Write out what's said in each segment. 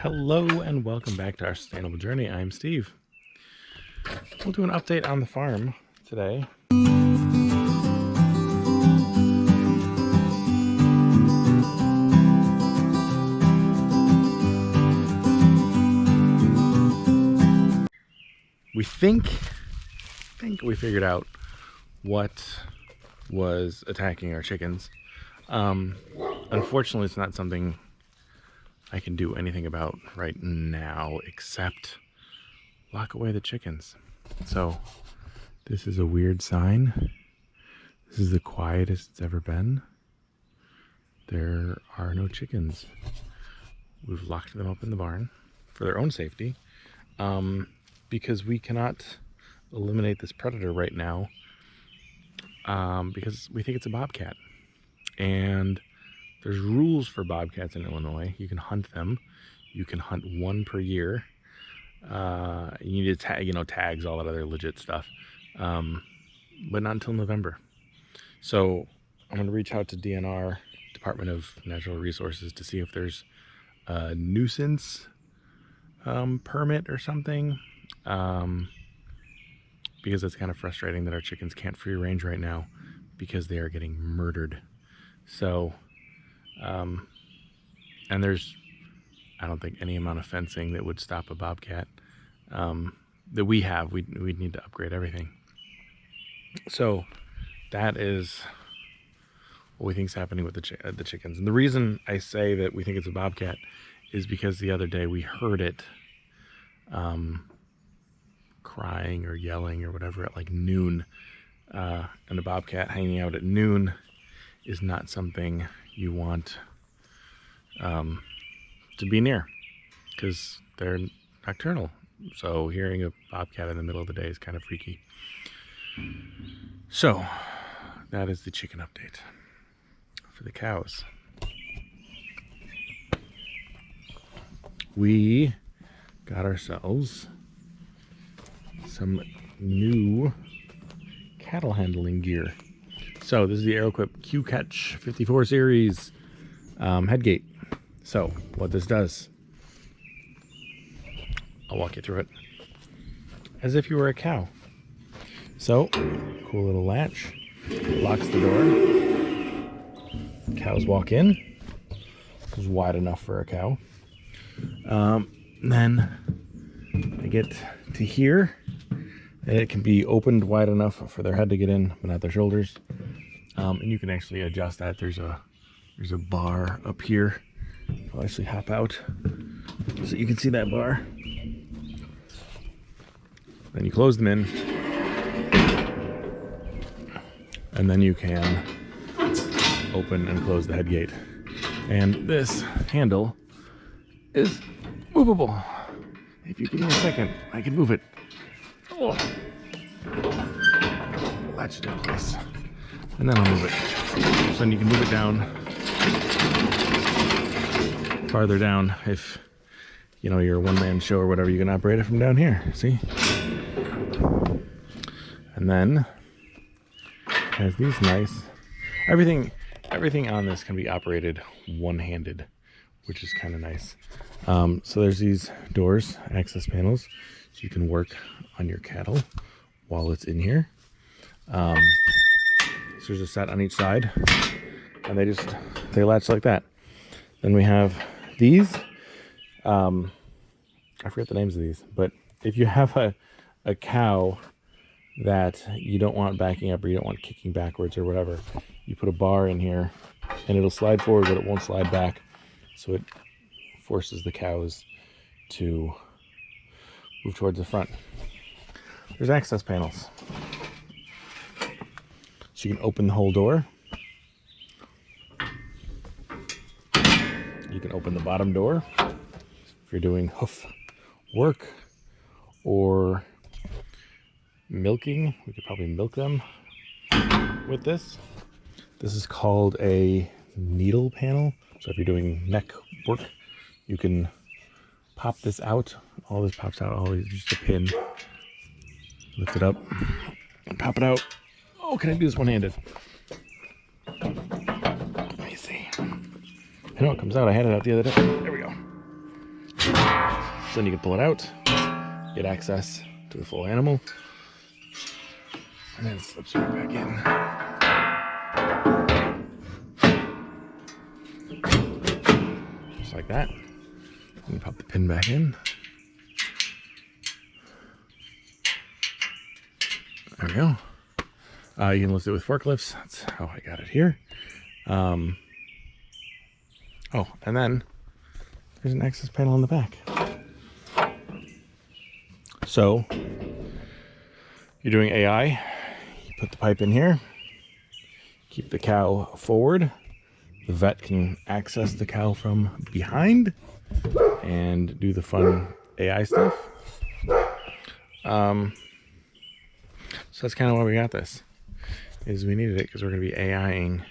Hello and welcome back to our sustainable journey. I'm Steve. We'll do an update on the farm today. We think we figured out what was attacking our chickens. Unfortunately, it's not something I can do anything about right now except lock away the chickens. So this is a weird sign. This is the quietest it's ever been. There are no chickens. We've locked them up in the barn for their own safety, because we cannot eliminate this predator right now, because we think it's a bobcat. And there's rules for bobcats in Illinois. You can hunt them. You can hunt one per year. You need to tag, tags, all that other legit stuff. But not until November. So I'm going to reach out to DNR, Department of Natural Resources, to see if there's a nuisance permit or something. Because it's kind of frustrating that our chickens can't free range right now because they are getting murdered. So and there's, I don't think, any amount of fencing that would stop a bobcat that we have. We'd need to upgrade everything. So that is what we think is happening with the chickens. And the reason I say that we think it's a bobcat is because the other day we heard it crying or yelling or whatever at like noon. And a bobcat hanging out at noon is not something you want to be near, because they're nocturnal. So hearing a bobcat in the middle of the day is kind of freaky. So that is the chicken update. For the cows, we got ourselves some new cattle handling gear. So this is the Arrowquip Q-Catch 54 series head gate. So what this does, I'll walk you through it as if you were a cow. So cool little latch, locks the door. Cows walk in. It's wide enough for a cow. Then they get to here. It can be opened wide enough for their head to get in, but not their shoulders. And you can actually adjust that. There's a bar up here. I'll actually hop out so you can see that bar. Then you close them in, and then you can open and close the head gate. And this handle is movable. If you give me a second, I can move it. Oh. Latch it in place, and then I'll move it. So then you can move it down, farther down. If you're a one-man show or whatever, you can operate it from down here. See? And then it has these nice, everything on this can be operated one-handed, which is kind of nice. So there's these doors, access panels, so you can work on your cattle while it's in here. So there's a set on each side, and they latch like that. Then we have these. I forget the names of these, but if you have a cow that you don't want backing up, or you don't want kicking backwards or whatever, you put a bar in here and it'll slide forward, but it won't slide back. So it forces the cows to move towards the front. There's access panels. So you can open the whole door. You can open the bottom door if you're doing hoof work or milking. We could probably milk them with this. This is called a needle panel. So if you're doing neck work, you can pop this out. All this pops out. All these just a pin. Lift it up and pop it out. Oh, can I do this one-handed? Let me see. I know it comes out. I had it out the other day. There we go. So then you can pull it out, get access to the full animal, and then it slips right back in. Just like that. You can pop the pin back in. There we go. You can lift it with forklifts. That's how I got it here. Oh, and then there's an access panel in the back. So you're doing AI. You put the pipe in here. Keep the cow forward. The vet can access the cow from behind and do the fun AI stuff. So that's kind of why we got this. Is we needed it because we're going to be AIing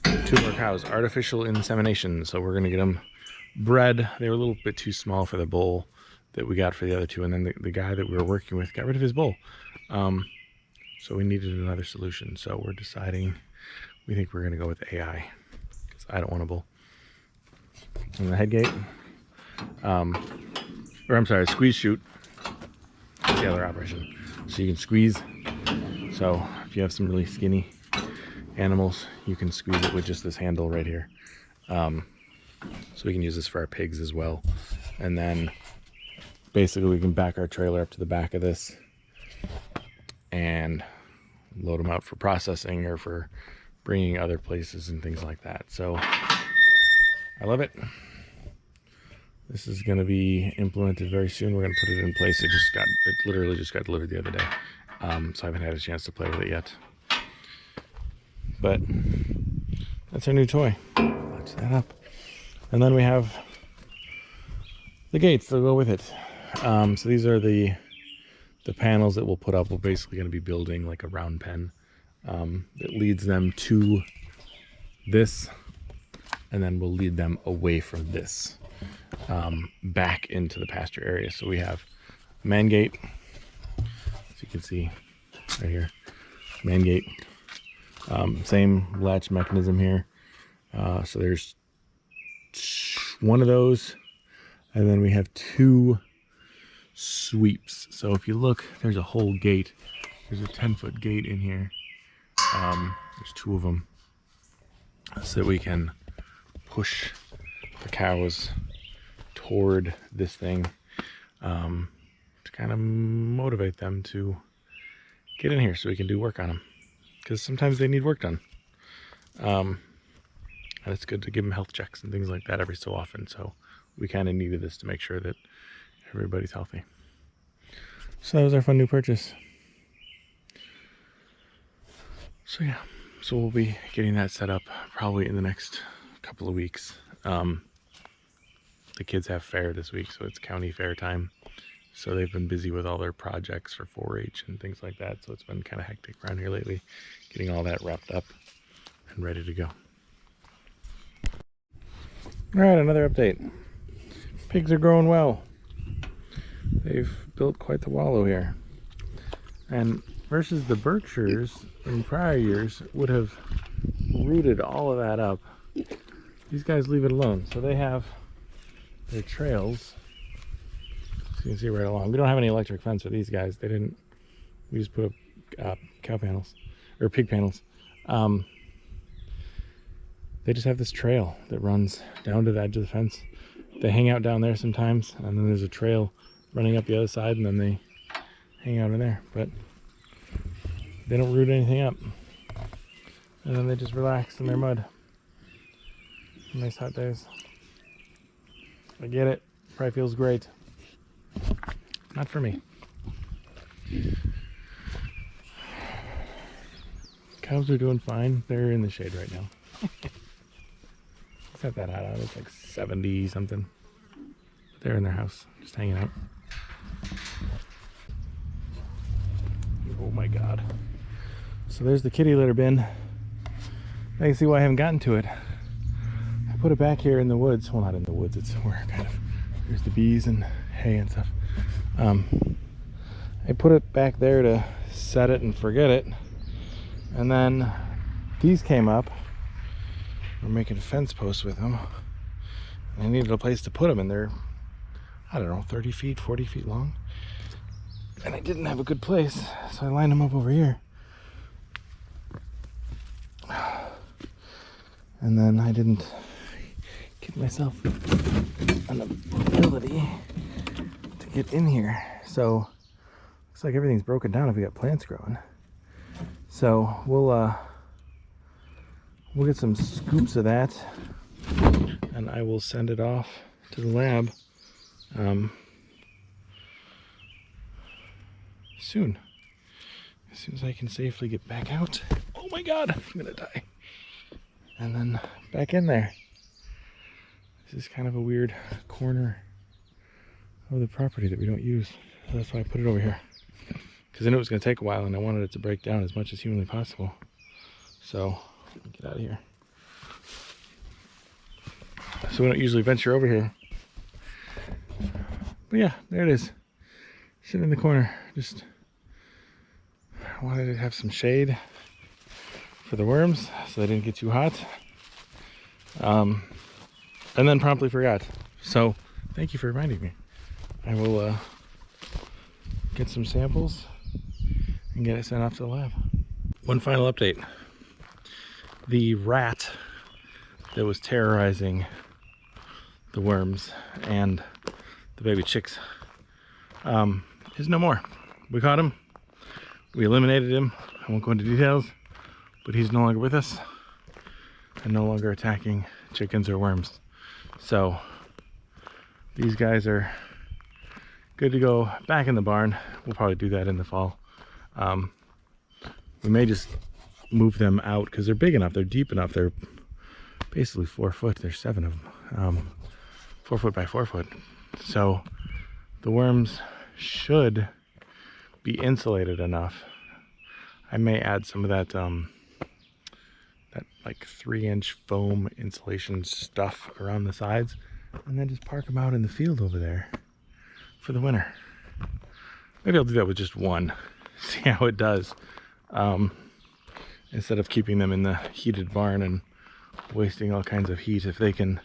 2 of our cows, artificial insemination. So we're going to get them bred. They were a little bit too small for the bull that we got for the other 2, and then the guy that we were working with got rid of his bull. So we needed another solution. So we're deciding we think we're going to go with AI because I don't want a bull. And the head gate, or I'm sorry, squeeze chute. That's the other operation. So you can squeeze. So if you have some really skinny animals, you can squeeze it with just this handle right here. So we can use this for our pigs as well. And then basically we can back our trailer up to the back of this and load them out for processing or for bringing other places and things like that. So I love it. This is going to be implemented very soon. We're going to put it in place. It literally just got delivered the other day. So I haven't had a chance to play with it yet. But that's our new toy. Latch that up. And then we have the gates that go with it. So these are the panels that we'll put up. We're basically going to be building like a round pen that leads them to this, and then we'll lead them away from this back into the pasture area. So we have man gate, as you can see right here, man gate, same latch mechanism here. So there's 1 of those, and then we have 2 sweeps. So if you look, there's a whole gate. There's a 10-foot gate in here. There's 2 of them, so that we can push the cows toward this thing, to kind of motivate them to get in here so we can do work on them, because sometimes they need work done. And it's good to give them health checks and things like that every so often. So we kind of needed this to make sure that everybody's healthy. So that was our fun new purchase. So yeah, so we'll be getting that set up probably in the next couple of weeks. The kids have fair this week, so it's county fair time. So they've been busy with all their projects for 4-H and things like that. So it's been kind of hectic around here lately, getting all that wrapped up and ready to go. All right, another update. Pigs are growing well. They've built quite the wallow here. And versus the Berkshires in prior years would have rooted all of that up, these guys leave it alone. So they have their trails, so you can see right along. We don't have any electric fence for these guys. They didn't, we just put up cow panels, or pig panels. They just have this trail that runs down to the edge of the fence. They hang out down there sometimes, and then there's a trail running up the other side, and then they hang out in there. But they don't root anything up. And then they just relax in their mud. Nice hot days. I get it. Probably feels great. Not for me. Cows are doing fine. They're in the shade right now. It's not that hot out. It's like 70 something. They're in their house, just hanging out. Oh my god. So there's the kitty litter bin. Now you see why I haven't gotten to it. I put it back here in the woods. Well, not in the woods, it's where kind of, there's the bees and hay and stuff. I put it back there to set it and forget it. And then these came up. We're making fence posts with them. I needed a place to put them, and they're I don't know, 30 feet, 40 feet long. And I didn't have a good place, so I lined them up over here. And then I didn't give myself an ability to get in here. So looks like everything's broken down if we got plants growing. So we'll get some scoops of that, and I will send it off to the lab soon. As soon as I can safely get back out. Oh my god, I'm gonna die. And then back in there. This is kind of a weird corner of the property that we don't use. So that's why I put it over here. Because I knew it was going to take a while and I wanted it to break down as much as humanly possible. So, let me get out of here. So we don't usually venture over here. But yeah, there it is. Sitting in the corner. Just wanted to have some shade for the worms so they didn't get too hot. And then promptly forgot. So, thank you for reminding me. I will get some samples and get it sent off to the lab. One final update. The rat that was terrorizing the worms and the baby chicks is no more. We caught him. We eliminated him. I won't go into details, but he's no longer with us and no longer attacking chickens or worms. So these guys are good to go back in the barn. We'll probably do that in the fall. We may just move them out because they're big enough, they're deep enough, they're basically 4 foot, there's 7 of them, 4 foot by 4 foot. So the worms should be insulated enough. I may add some of that that like 3-inch foam insulation stuff around the sides and then just park them out in the field over there for the winter. Maybe I'll do that with just one, see how it does, instead of keeping them in the heated barn and wasting all kinds of heat. If they can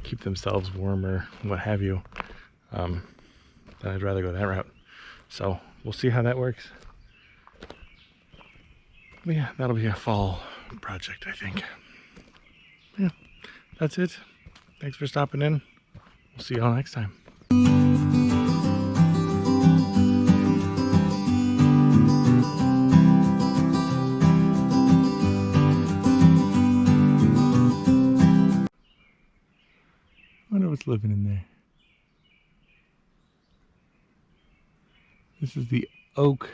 keep themselves warm or what have you, then I'd rather go that route. So we'll see how that works. But yeah, that'll be a fall project, I think. Yeah, that's it. Thanks for stopping in. We'll see y'all next time. I wonder what's living in there. This is the oak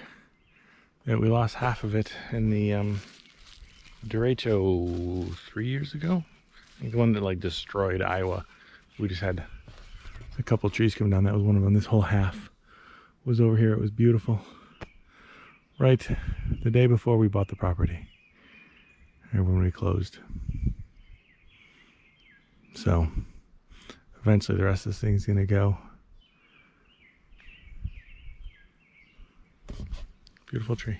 that we lost half of it in the derecho 3 years ago. I think the one that like destroyed Iowa. We just had a couple trees come down. That was one of them. This whole half was over here. It was beautiful. Right the day before we bought the property, or when we closed. So eventually the rest of this thing's gonna go. Beautiful tree.